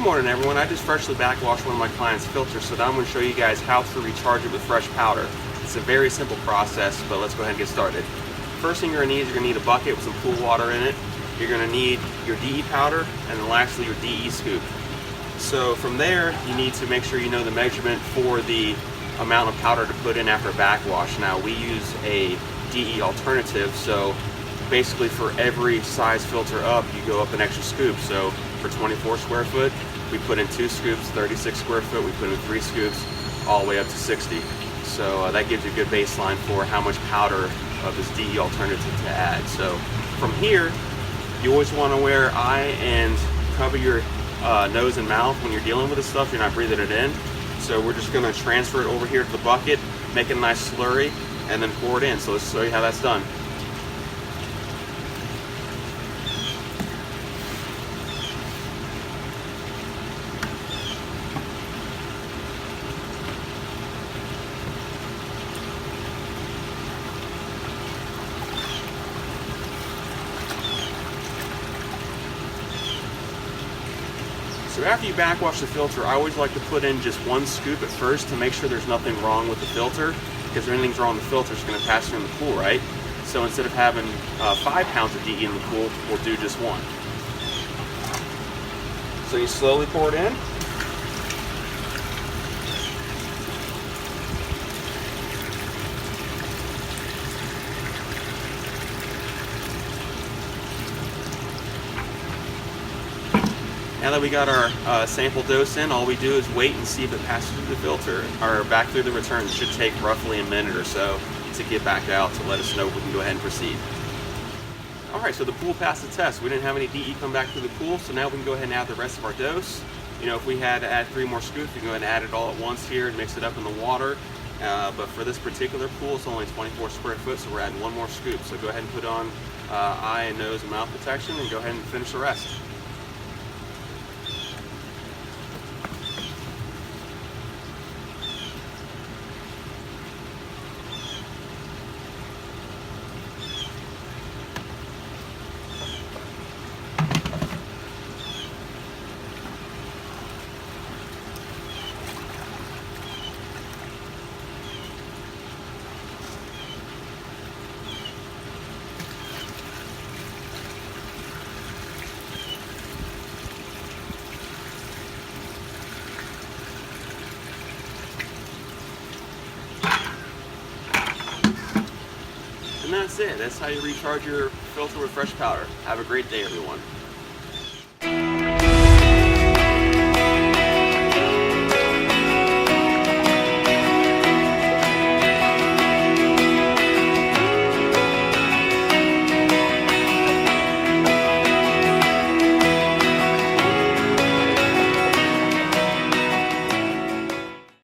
Good morning, everyone. I just freshly backwashed one of my clients' filters, so now I'm going to show you guys how to recharge it with fresh powder. It's a very simple process, but let's go ahead and get started. First thing you're going to need a bucket with some cool water in it. You're going to need your DE powder, and then lastly your DE scoop. So from there, you need to make sure you know the measurement for the amount of powder to put in after a backwash. Now, we use a DE alternative, so basically for every size filter up, you go up an extra scoop. So for 24 square foot, we put in 2 scoops, 36 square foot, we put in 3 scoops, all the way up to 60. So that gives you a good baseline for how much powder of this DE alternative to add. So from here, you always want to wear eye and cover your nose and mouth when you're dealing with this stuff. You're not breathing it in. So we're just going to transfer it over here to the bucket, make it a nice slurry, and then pour it in. So let's show you how that's done. So after you backwash the filter, I always like to put in just 1 scoop at first to make sure there's nothing wrong with the filter, because if anything's wrong with the filter, it's going to pass through in the pool, right? So instead of having 5 pounds of DE in the pool, we'll do just 1. So you slowly pour it in. Now that we got our sample dose in, all we do is wait and see if it passes through the filter or back through the return. It should take roughly a minute or so to get back out to let us know if we can go ahead and proceed. Alright, so the pool passed the test. We didn't have any DE come back through the pool, so now we can go ahead and add the rest of our dose. You know, if we had to add 3 more scoops, we can go ahead and add it all at once here and mix it up in the water. But for this particular pool, it's only 24 square foot, so we're adding 1 more scoop. So go ahead and put on eye and nose and mouth protection and go ahead and finish the rest. And that's it. That's how you recharge your filter with fresh powder. Have a great day, everyone.